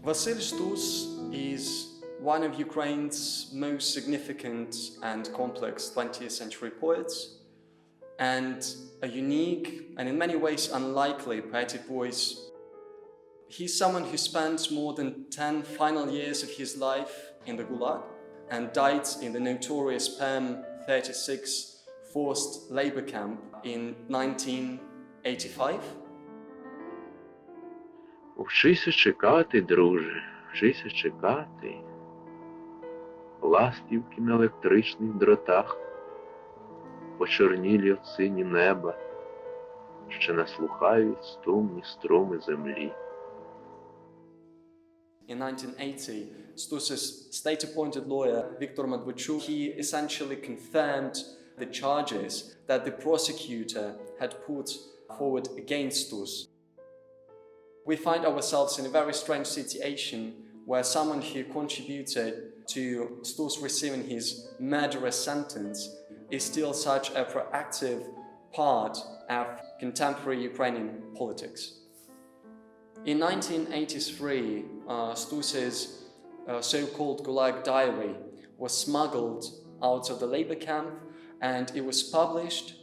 Vasyl Stus is one of Ukraine's most significant and complex 20th century poets, and a unique and in many ways unlikely poetic voice. He's someone who spent more than 10 final years of his life in the Gulag and died in the notorious Perm 36 forced labor camp in 1985. Вчися чекати, друже, вчися чекати. Ластівки на електричних дротах, почорнілі от сині неба, ще наслухають стомні струми землі. In 1980, Stus's state-appointed lawyer, Viktor Medvedchuk, he essentially confirmed the charges that the prosecutor had put forward against Stus. We find ourselves in a very strange situation where someone who contributed to Stus receiving his murderous sentence is still such a proactive part of contemporary Ukrainian politics. In 1983, Stus's so-called Gulag diary was smuggled out of the labor camp, and it was published.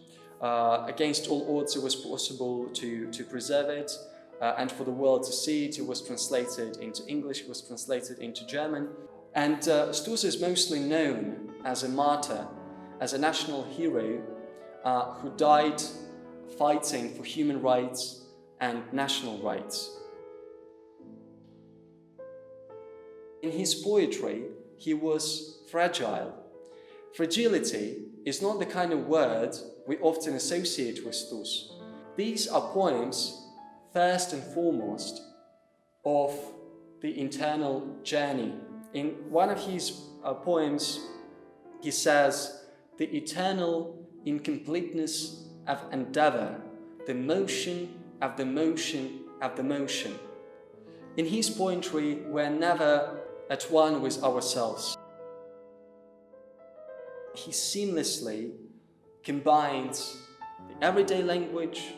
Against all odds, it was possible to preserve it and for the world to see it. It was translated into English, it was translated into German. And Stus is mostly known as a martyr, as a national hero who died fighting for human rights and national rights. In his poetry, he was fragile. Fragility is not the kind of word we often associate with Stus. These are poems, first and foremost, of the internal journey. In one of his poems, he says, "The eternal incompleteness of endeavor, the motion of the motion of the motion." In his poetry, we're never at one with ourselves. He seamlessly combines the everyday language,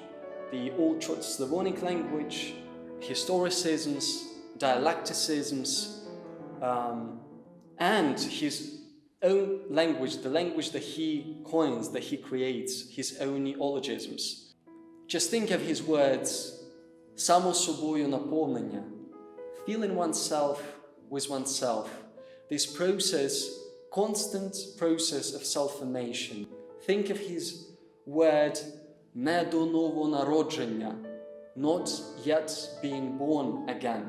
the Old Slavonic language, historicisms, dialecticisms, and his own language, the language that he coins, that he creates, his own neologisms. Just think of his words, "само собою наповнення," feeling oneself with oneself, this process, constant process of self-formation. Think of his word, "не до новонародження," not yet being born again.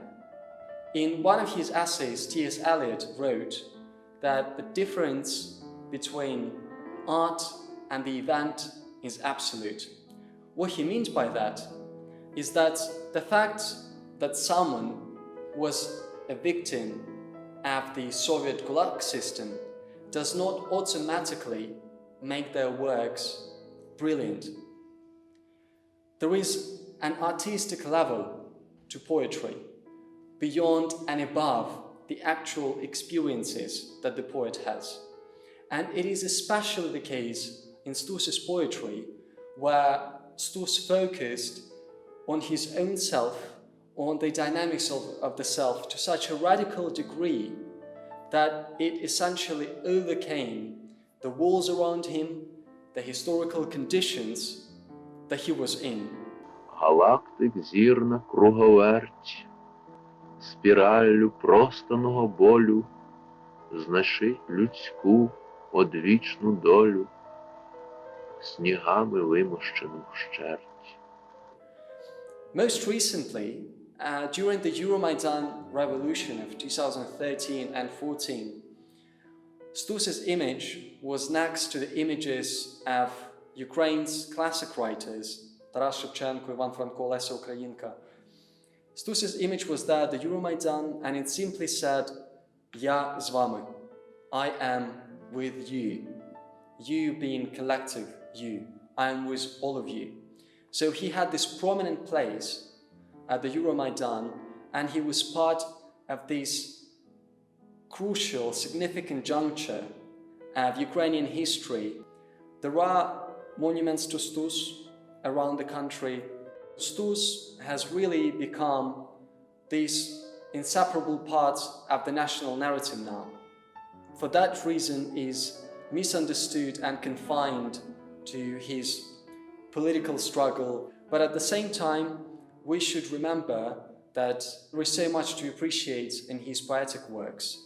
In one of his essays, T.S. Eliot wrote that the difference between art and the event is absolute. What he means by that is that the fact that someone was a victim of the Soviet Gulag system does not automatically make their works brilliant. There is an artistic level to poetry, beyond and above the actual experiences that the poet has. And it is especially the case in Stus's poetry, where Stus focused on his own self, on the dynamics of the self to such a radical degree that it essentially overcame the walls around him, the historical conditions that he was in. Галактик зірна круговерть, спіраллю простаного болю, знашить людську одвічну долю, снігами вимощену вщерть. Most recently, during the Euromaidan revolution of 2013 and 14, Stus's image was next to the images of Ukraine's classic writers, Taras Shevchenko, Ivan Franko, Lesa Ukrainka. Stus's image was there at the Euromaidan, and it simply said, "Я з вами," I am with you. You being collective, you. I am with all of you. So he had this prominent place at the Euromaidan, and he was part of this crucial, significant juncture of Ukrainian history. There are monuments to Stus around the country. Stus has really become this inseparable part of the national narrative now. For that reason is misunderstood and confined to his political struggle, but at the same time we should remember that there is so much to appreciate in his poetic works.